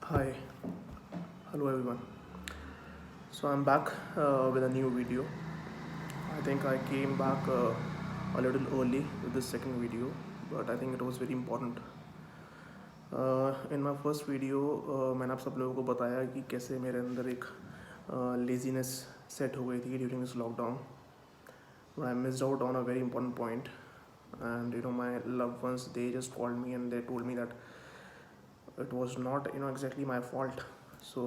Hi, hello everyone. So I'm back with a new video. I think I came back a little early with this second video, but I think it was very important. In my first video मैंने आप सब लोगों को बताया कि कैसे मेरे अंदर एक लेजीनेस सेट हो गई थी during this lockdown. I missed out on a very important point, and my loved ones, they just called me and they told me that it was not exactly my fault. So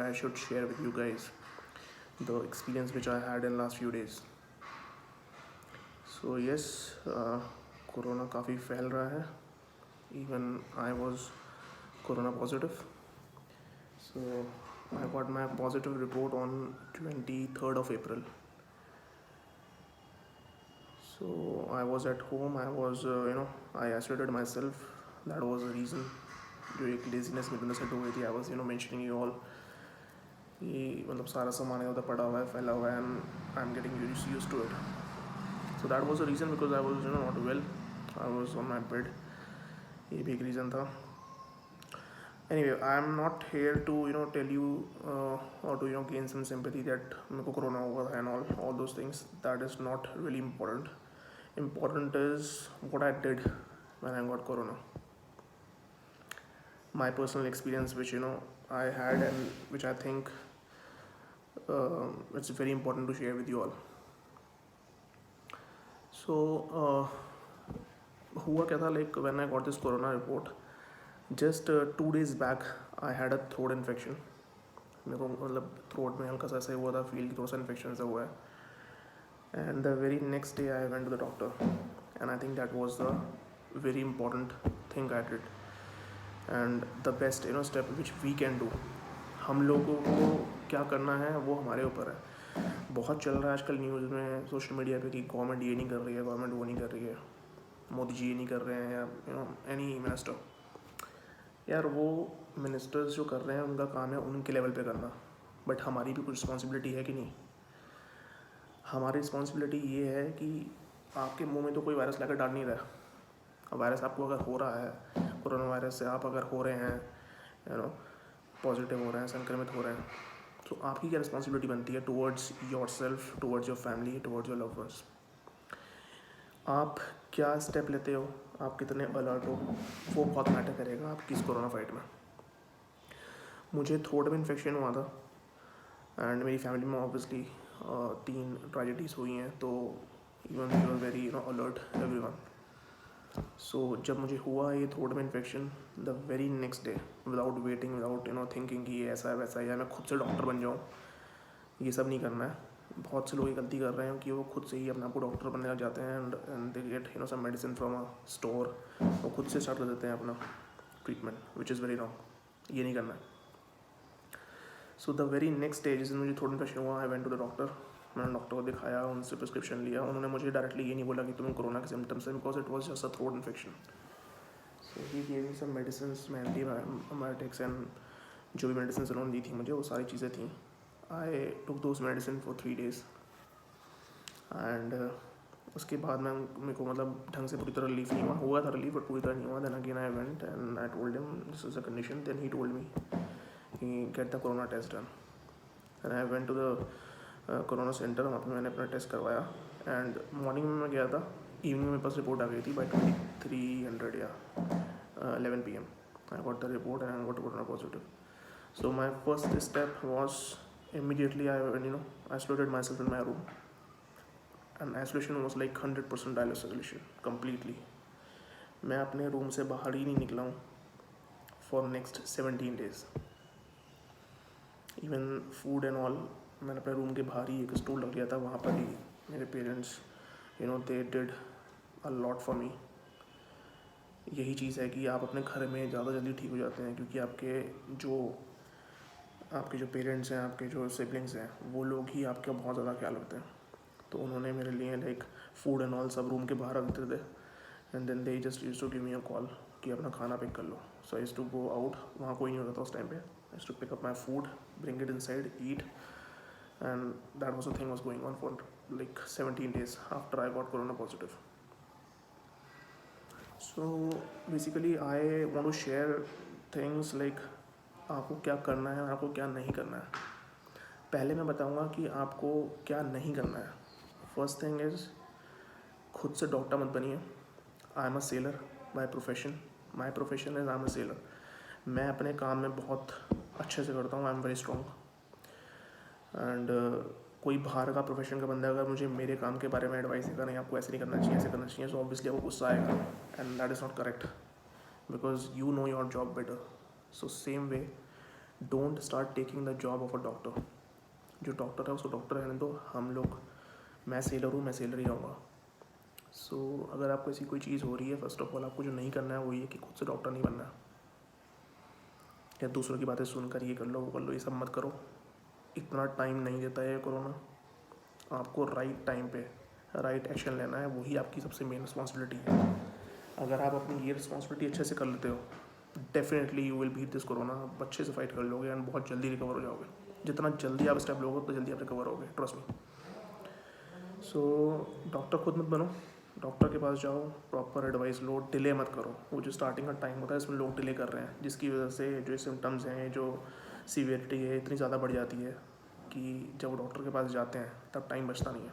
I should share with you guys the experience which I had in last few days. So yes, corona काफ़ी फैल रहा है. Even I was corona positive. So I got my positive report on 23rd of April. So I was at home. I was I isolated myself. That was the reason. जो एक laziness मेरे अंदर set हो गई थी. I was mentioning you all कि मतलब सारा सामान इधर पड़ा हुआ है, फैला हुआ है, and I'm getting used to it. So that was the reason, because I was not well. I was on my bed. ये भी एक रीज़न था. Anyway, I'm not here to tell you or to gain some sympathy that मेरे को corona हुआ था and all those things. That is not really important. Important is what I did when I got corona. My personal experience, which I had, and which I think it's very important to share with you all. So हुआ क्या था, like when I got this corona report, just 2 days back I had a throat infection. मेरे को मतलब throat में हल्का सा ऐसा हुआ था, फील कि थोड़ा सा इन्फेक्शन सा हुआ है. And the very next day I went to the doctor, and I think that was the very important thing I did, and the best step which we can do. हम लोगों को क्या करना है वो हमारे ऊपर है. बहुत चल रहा है आजकल न्यूज़ में, सोशल मीडिया पे कि गवर्नमेंट ये नहीं कर रही है, गवर्नमेंट वो नहीं कर रही है, मोदी जी ये नहीं कर रहे हैं, या एनी मिनिस्टर. यार वो मिनिस्टर्स जो कर रहे हैं उनका काम है उनके लेवल पे करना, बट हमारी भी कुछ रिस्पॉन्सिबिलिटी है कि नहीं. हमारी रिस्पॉन्सिबिलिटी ये है कि आपके मुंह में तो कोई वायरस लाकर डाल नहीं रहा. वायरस आपको अगर हो रहा है, कोरोना वायरस से आप अगर हो रहे हैं, पॉजिटिव हो रहे हैं, संक्रमित हो रहे हैं, तो आपकी क्या रिस्पॉन्सिबिलिटी बनती है towards your self, towards your family, towards your loved ones. आप क्या स्टेप लेते हो, आप कितने अलर्ट हो, वो बहुत मैटर करेगा आपकी इस कोरोना फाइट में. मुझे थ्रोट में इन्फेक्शन हुआ था, एंड मेरी फैमिली में ऑब्वियसली 3 ट्रेजेडीज़ हुई हैं, तो even we are very alert everyone. So जब मुझे हुआ ये थ्रोट में infection, the very next day, without waiting, without thinking कि ये ऐसा है वैसा है, या मैं खुद से डॉक्टर बन जाऊँ, ये सब नहीं करना है. बहुत से लोग ये गलती कर रहे हैं कि वो खुद से ही अपने आप को डॉक्टर बनने लग जाते हैं, and they get some medicine from a store, वो खुद से स्टार्ट कर देते हैं अपना treatment, which is very wrong. ये नहीं करना है. So the very next day जिस दिन मुझे थ्रोट इन्फेक्शन हुआ, I went to the doctor. मैंने डॉक्टर को दिखाया, उनसे प्रिस्क्रिप्शन लिया. उन्होंने मुझे डायरेक्टली ये नहीं बोला कि तुम्हें कोरोना के सिम्टम्स है, because it was just a throat infection. So he gave me some medicine, antibiotics, and जो भी मेडिसिन उन्होंने दी थी मुझे, वो सारी चीज़ें थी. I took those medicine for 3 days, and उसके बाद मेरे को मतलब ढंग से पूरी तरह रिलीफ नहीं हुआ था रिलीफ, बट पूरी तरह नहीं हुआ. Then again I went and I told him this is a condition. Then he told me कि get the corona test done, and I went to the corona centre. वहाँ पर मैंने अपना टेस्ट करवाया, एंड मॉर्निंग में मैं गया था, इवनिंग में मेरे पास रिपोर्ट आ गई थी बाई 2300 या 11 PM. I got the report and I got corona positive. So my first step was immediately I isolated myself in my room, and isolation was like 100% isolation completely. मैं अपने room से बाहर ही नहीं निकला हूँ for next 17 days. Even food and all, मैंने अपने room के बाहर ही एक स्टूल लग लिया था, वहाँ पर ही मेरे parents they did a lot for me. यही चीज़ है कि आप अपने घर में ज़्यादा जल्दी ठीक हो जाते हैं, क्योंकि आपके जो पेरेंट्स हैं, आपके जो सिबलिंग्स हैं, वो लोग ही आपका बहुत ज़्यादा ख्याल रखते हैं. तो उन्होंने मेरे लिए लाइक फूड एंड ऑल सब रूम के बाहर रख देते थे, and then they just used to give me a call कि अपना खाना पिक कर लो. So I used to go out, वहाँ कोई नहीं होता था उस टाइम पे. I used to pick up my food, bring it inside, eat, and that was the thing was going on for like 17 days after I got corona positive. So basically I want to share things like आपको क्या करना है और आपको क्या नहीं करना है। पहले मैं बताऊंगा कि आपको क्या नहीं करना है। फर्स्ट थिंग इज़, खुद से डॉक्टर मत बनिए। I am a seller by profession. My profession is I am a seller. मैं अपने काम में बहुत अच्छे से करता हूँ। I am very strong. And कोई बाहर का प्रोफेशन का बंदा अगर मुझे मेरे काम के बारे में एडवाइस देगा, नहीं आपको ऐसे नहीं करना चाहिए, ऐसे करना चाहिए, सो ऑब्वियसली आपको गुस्सा आएगा, and that is not correct, because you know your job better. So same way, don't start taking the job of a doctor. जो डॉक्टर है उसको डॉक्टर रहने दो। हम लोग, मैं सेलर हूँ, मैं सेलर ही रहूँगा। सो अगर आपको ऐसी कोई चीज़ हो रही है, फर्स्ट ऑफ ऑल आपको जो नहीं करना है वो ये कि खुद से डॉक्टर नहीं बनना है, या दूसरों की बातें सुनकर ये कर लो वो कर लो, ये सब मत करो। इतना टाइम नहीं देता है कोरोना। आपको राइट टाइम पे राइट एक्शन लेना है, वही आपकी सबसे मेन रिस्पॉन्सिबिलिटी है। अगर आप अपनी ये रिस्पॉन्सिबिलिटी अच्छे से कर लेते हो, definitely you will beat this corona. आप अच्छे से फाइट कर लोगे एंड बहुत जल्दी रिकवर हो जाओगे। जितना जल्दी आप स्टेप लोगे उतना जल्दी आप रिकवर होगे, ट्रस्ट मी। सो डॉक्टर खुद मत बनो, डॉक्टर के पास जाओ, प्रॉपर एडवाइस लो, डिले मत करो। वो जो स्टार्टिंग का टाइम होता है इसमें लोग डिले कर रहे हैं, जिसकी वजह से जो सिम्टम्स हैं, जो सीवियरिटी है इतनी ज़्यादा बढ़ जाती है कि जब डॉक्टर के पास जाते हैं तब टाइम बचता नहीं है।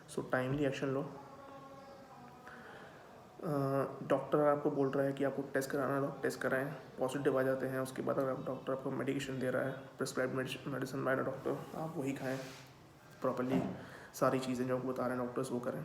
सो टाइमली एक्शन लो। डॉक्टर आपको बोल रहा है कि आपको टेस्ट कराना है तो आप टेस्ट कराएं, पॉजिटिव आ जाते हैं, उसके बाद अगर डॉक्टर आपको मेडिकेशन दे रहा है, prescribe medicine by the doctor, आप वही खाएं प्रॉपर्ली। सारी चीज़ें जो आपको बता रहे हैं डॉक्टर्स वो करें।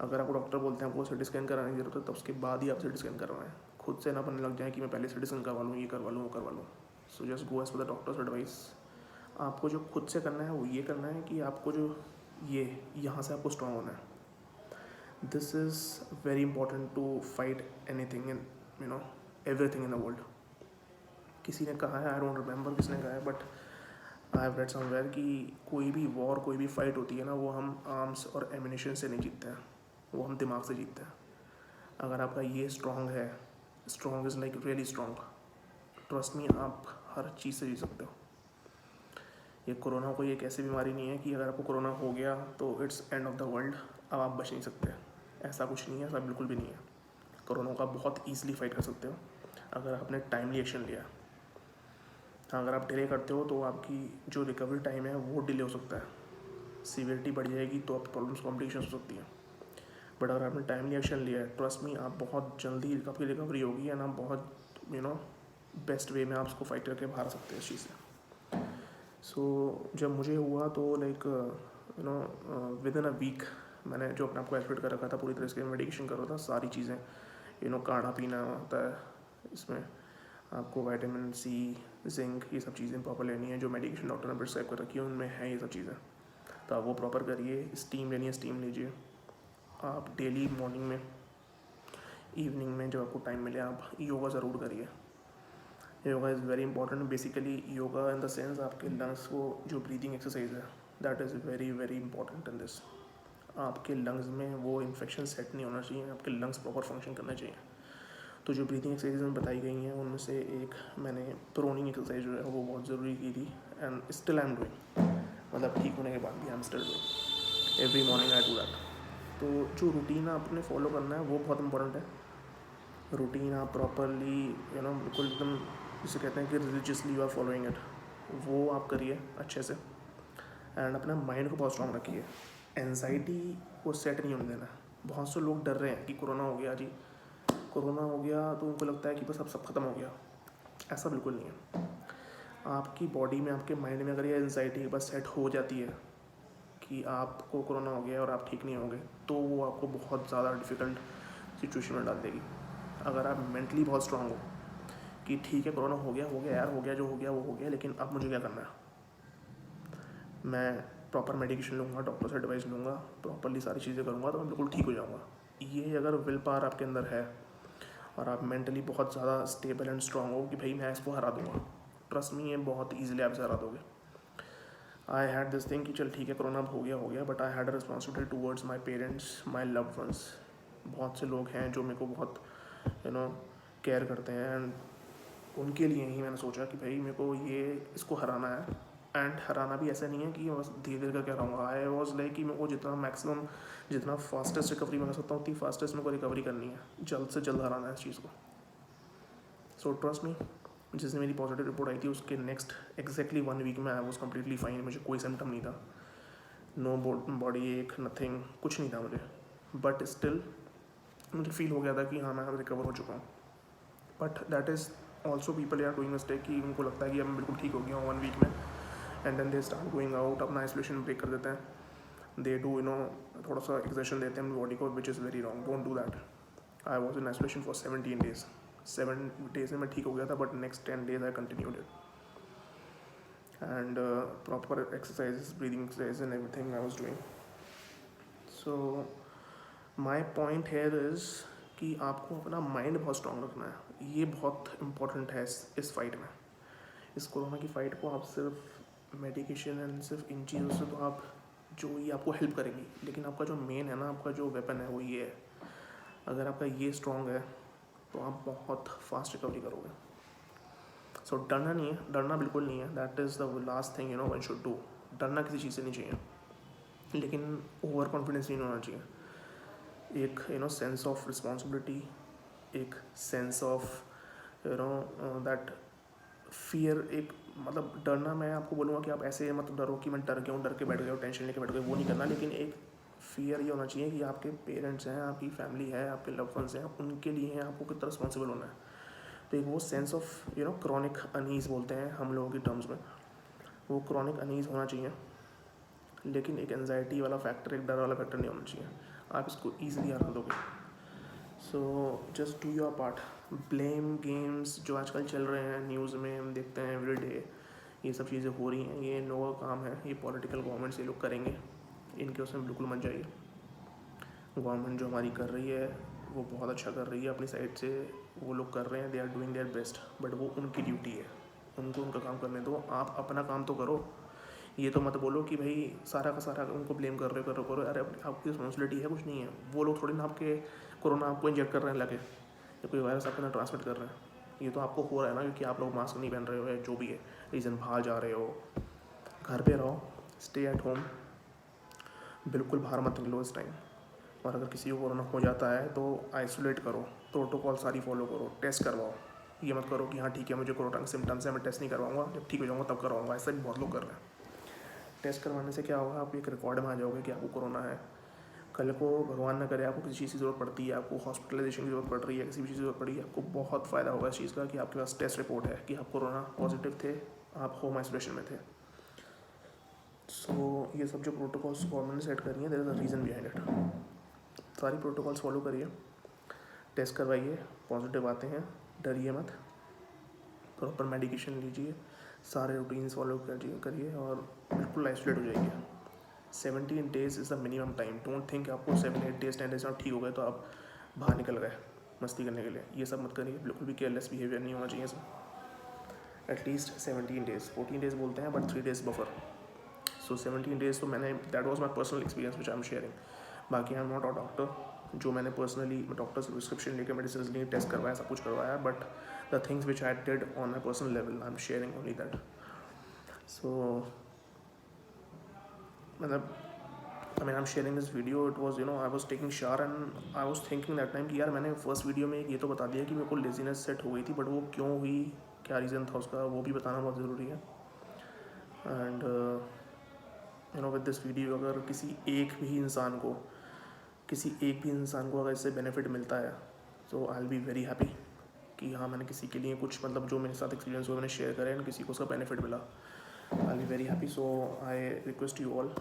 अगर आपको डॉक्टर बोलते हैं आपको सिटी स्कैन कराने की जरूरत है तो उसके बाद ही आप सिटी स्कैन करवाएं। खुद से ना बनने लग जाए कि मैं पहले सिटी स्कैन करवा लूँ, ये करवा लूँ, वो करवा लूँ। So just go as per the doctor's advice. आपको जो खुद से करना है वो ये करना है कि आपको जो ये यहाँ से आपको स्ट्रॉन्ग होना है। This is very important to fight anything in everything in the world. किसी ने कहा है, आई डोंट रिमेंबर किसने कहा है, but I have read somewhere कि कोई भी वॉर, कोई भी फाइट होती है ना, वो हम आर्म्स और एमिनेशन से नहीं जीतते हैं, वो हम दिमाग से जीतते हैं। अगर आपका ये स्ट्रॉन्ग है, strong is like really strong, trust me, आप हर चीज़ से जीत सकते हो। ये कोरोना कोई एक ऐसी बीमारी नहीं है कि अगर आपको कोरोना हो गया तो it's end of the world, अब आप बच नहीं सकते। ऐसा कुछ नहीं है, ऐसा बिल्कुल भी नहीं है। कोरोना को आप बहुत ईजिली फाइट कर सकते हो अगर आपने टाइमली एक्शन लिया। अगर आप डिले करते हो तो आपकी जो रिकवरी टाइम है वो डिले हो सकता है, सीवियरिटी बढ़ जाएगी तो आपकी प्रॉब्लम्स कॉम्प्लिकेशन हो सकती हैं। बट अगर आपने टाइमली एक्शन लिया है, ट्रस्ट मी, आप बहुत जल्दी आपकी रिकवरी होगी एंड आप बहुत बेस्ट वे में आप उसको फाइट करके बाहर आ सकते हैं इस चीज़ से। सो जब मुझे हुआ तो like within a week मैंने जो अपने आप को एस्पिरेट कर रखा था पूरी तरह से मेडिकेशन कर रहा था, सारी चीज़ें काढ़ा पीना होता है, इसमें आपको विटामिन सी, जिंक, ये सब चीज़ें प्रॉपर लेनी है जो मेडिकेशन डॉक्टर ने प्रिस्क्राइब कर रखी है, उनमें है ये सब चीज़ें। तो आप वो प्रॉपर करिए। स्टीम लेनी है, स्टीम लीजिए। आप डेली मॉर्निंग में, इवनिंग में जब आपको टाइम मिले आप योगा ज़रूर करिए। Yoga is very important. Basically yoga in the sense आपके लंग्स को, जो ब्रीदिंग एक्सरसाइज है, that is very very important in this. आपके लंग्स में वो इन्फेक्शन सेट नहीं होना चाहिए, आपके लंग्स प्रॉपर फंक्शन करने चाहिए। तो जो ब्रीदिंग एक्सरसाइज में बताई गई हैं उनमें से एक मैंने प्रोनिंग एक्सरसाइज जो है वो बहुत ज़रूरी की थी, and still I am doing, मतलब ठीक होने के बाद भी I am still doing every morning I do that. तो जो रूटीन आपने फॉलो करना है वो बहुत इंपॉर्टेंट है। रूटीन आप प्रॉपरली बिल्कुल एकदम जिसे कहते हैं कि religiously you are following it, वो आप करिए अच्छे से। एंड अपना माइंड को बहुत स्ट्रॉन्ग रखिए। एनजाइटी को सेट नहीं होने देना। बहुत से लोग डर रहे हैं कि कोरोना हो गया जी, कोरोना हो गया तो उनको लगता है कि बस अब सब खत्म हो गया। ऐसा बिल्कुल नहीं है। आपकी बॉडी में, आपके माइंड में अगर ये एनजाइटी बस सेट हो जाती है कि आपको कोरोना हो गया और आप ठीक नहीं होंगे, तो वो आपको बहुत ज़्यादा डिफ़िकल्ट सिचुएशन में डाल देगी। अगर आप मेंटली बहुत स्ट्रांग हो कि ठीक है कोरोना हो गया यार, हो गया जो हो गया वो हो गया, लेकिन अब मुझे क्या करना है, मैं प्रॉपर मेडिकेशन लूँगा, डॉक्टर से एडवाइस लूँगा, प्रॉपरली सारी चीज़ें करूँगा तो मैं बिल्कुल ठीक हो जाऊँगा। ये अगर विल पावर आपके अंदर है और आप मेंटली बहुत ज़्यादा स्टेबल एंड स्ट्रांग हो कि भाई मैं इसको हरा दूँगा, ट्रस्ट मी, ये बहुत ईजिली आप इसे हरा दोगे। आई हैड दिस थिंग कि चल ठीक है कोरोना हो गया, but I had a responsibility towards my parents, my loved ones. बहुत से लोग हैं जो मेरे को बहुत केयर करते हैं, एंड उनके लिए ही मैंने सोचा कि भाई मेरे को इसको हराना है। एंड हराना भी ऐसा नहीं है कि बस धीरे धीरे करके हराऊंगा। आई वॉज लाइक कि मेरे को जितना मैक्सिमम, जितना फास्टेस्ट रिकवरी मैं कर सकता हूँ उतनी फास्टेस्ट मेरे को रिकवरी करनी है, जल्द से जल्द हराना है इस चीज़ को। सो ट्रस्ट मी, जिसने मेरी पॉजिटिव रिपोर्ट आई थी उसके नेक्स्ट एग्जैक्टली 1 वीक में आई वॉज कम्प्लीटली फाइन, मुझे कोई सिम्टम नहीं था, नो बॉडी एक, नथिंग, कुछ नहीं था मुझे, बट स्टिल मुझे फील हो गया था कि हाँ मैं रिकवर हो चुका हूँ। But that is also people are doing mistake कि उनको लगता है कि अब मैं बिल्कुल ठीक हो गया हूँ 1 वीक में, and then they start going out, अपना आइसोलेशन ब्रेक कर देते हैं, दे डू थोड़ा सा एक्सर्शन देते हैं अपनी बॉडी को, विच is very wrong, don't do that. I was in isolation for 17 days, 7 days में मैं ठीक हो गया था, but next 10 days I continued it, and proper exercises, breathing exercises and everything I was doing. So my point here is कि आपको अपना mind बहुत स्ट्रांग रखना है, ये बहुत इम्पोर्टेंट है इस फाइट में, इस कोरोना की फ़ाइट को। आप सिर्फ मेडिकेशन एंड सिर्फ इन चीज़ों से तो आप जो ये आपको हेल्प करेंगी, लेकिन आपका जो मेन है ना, आपका जो वेपन है वो ये है। अगर आपका ये स्ट्रांग है तो आप बहुत फास्ट रिकवरी करोगे। सो डरना नहीं है, डरना बिल्कुल नहीं है, that is the last thing one should do. डरना किसी चीज़ से नहीं चाहिए, लेकिन ओवर कॉन्फिडेंस नहीं होना चाहिए। एक सेंस ऑफ रिस्पॉन्सिबिलिटी, एक सेंस ऑफ दैट फियर, एक मतलब डरना, मैं आपको बोलूँगा कि आप ऐसे मत डरो कि मैं डर गया हूँ, डर के बैठ गया हूँ, टेंशन लेके बैठ गया, वो नहीं करना। लेकिन एक फियर ये होना चाहिए कि आपके पेरेंट्स हैं, आपकी फैमिली है, आपके लव्ड वंस हैं, उनके लिए हैं, आपको कितना रिस्पॉन्सिबल होना है। तो एक वो सेंस ऑफ क्रॉनिक अनईज़ बोलते हैं हम लोगों की टर्म्स में, वो क्रॉनिक अनईज़ होना चाहिए, लेकिन एक एंजाइटी वाला फैक्टर, एक डर वाला फैक्टर नहीं होना चाहिए। आप इसको ईजिली हरा दोगे। So just do your part. Blame games जो आजकल चल रहे हैं, न्यूज़ में हम देखते हैं एवरी डे, ये सब चीज़ें हो रही हैं, ये इन लोगों का काम है, ये पॉलिटिकल गवर्नमेंट्स ये लोग करेंगे, इनके उसमें बिल्कुल मत जाइए। गवर्नमेंट जो हमारी कर रही है वो बहुत अच्छा कर रही है अपनी साइड से, वो लोग कर रहे हैं, they are doing their best, but वो उनकी ड्यूटी है, उनको उनका काम करने दो। आप अपना काम तो करो, ये तो मत बोलो कि भाई सारा का सारा उनको ब्लेम कर रहे करो। अरे आपकी रिस्पॉन्सिबिलिटी है, कुछ नहीं है, वो लोग थोड़ी ना आपके कोरोना आपको इंजेक्ट कर रहे हैं लगे, या कोई वायरस आपके अंदर ट्रांसमिट कर रहे हैं। ये तो आपको हो रहा है ना, क्योंकि आप लोग मास्क नहीं पहन रहे हो या जो भी है रीज़न, बाहर जा रहे हो, घर पे रहो, स्टे एट होम, बिल्कुल बाहर मत निकलो इस टाइम। और अगर किसी को कोरोना हो जाता है तो आइसोलेट करो, प्रोटोकॉल सारी फॉलो करो, टेस्ट करवाओ। ये मत करो कि हाँ ठीक है मुझे कोरोना सिम्टम्स है, मैं टेस्ट नहीं करवाऊंगा, जब ठीक हो जाऊंगा तब करवाऊंगा, ऐसा भी बहुत लोग कर रहे हैं। टेस्ट करवाने से क्या होगा, आप एक रिकॉर्ड में आ जाओगे कि आपको कोरोना है। कल को भगवान ना करे आपको किसी चीज़ की ज़रूरत पड़ती है, आपको हॉस्पिटलाइजेशन की ज़रूरत पड़ रही है, किसी भी चीज़ की ज़रूरत पड़ी है, आपको बहुत फ़ायदा होगा इस चीज़ का कि आपके पास टेस्ट रिपोर्ट है कि आप कोरोना पॉजिटिव थे, आप होम आइसोलेशन में थे। सो ये सब जो प्रोटोकॉल्स गवर्नमेंट ने सेट कर रही है, there is a reason behind it. सारी प्रोटोकॉल्स फॉलो करिए, टेस्ट करवाइए, पॉजिटिव आते हैं डरिए मत, प्रॉपर मेडिकेशन लीजिए, सारे रूटीन्स फॉलो करिए और बिल्कुल आइसोलेट हो जाइए। 17 days is the minimum time. Don't think आपको 7-8 days 10 days में आप ठीक हो गए तो आप बाहर निकल गए मस्ती करने के लिए, ये सब मत करिए, बिल्कुल भी केयरलेस बिहेवियर नहीं होना चाहिए सब। एटलीस्ट 17 days, 14 days बोलते हैं but 3 days buffer. So 17 days तो मैंने, that was my personal experience which I am sharing. बाकी I am not a doctor, जो मैंने पर्सनली डॉक्टर से प्रिस्क्रिप्शन लेकर मेडिसिन लिए, टेस्ट करवाया, सब कुछ करवाया, but the things which I did on my personal level I am sharing only that. So मतलब I mean I'm sharing this video, it was I was taking shower and I was thinking that time कि यार मैंने first video में ये तो बता दिया कि मेरे को लेजीनेस सेट हो गई थी, बट वो क्यों हुई, क्या रीज़न था उसका, वो भी बताना बहुत ज़रूरी है। एंड विद दिस वीडियो अगर किसी एक भी इंसान को अगर इससे बेनिफिट मिलता है तो I will be very happy कि हाँ मैंने किसी के लिए कुछ, मतलब जो मेरे साथ एक्सपीरियंस हुआ मैंने शेयर करें एंड किसी को उसका बेनिफिट मिला, I will be very happy. So I request you all,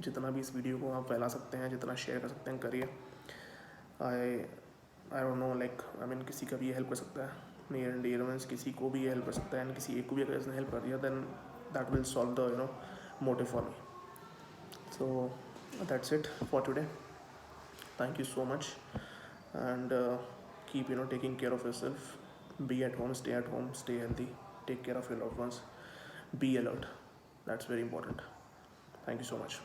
जितना भी इस वीडियो को आप फैला सकते हैं, जितना शेयर कर सकते हैं करिए। I don't know like I mean किसी का भी ये हेल्प कर सकता है, नियर एंड डियर मीन्स किसी को भी ये हेल्प कर सकता है, एंड किसी एक को भी अगर इसने हेल्प कर दिया then that will solve the motive for me. So that's it for today, thank you so much and keep taking care of yourself, be at home, stay at home, stay healthy, take care of your loved ones, be alert, that's very important. Thank you so much.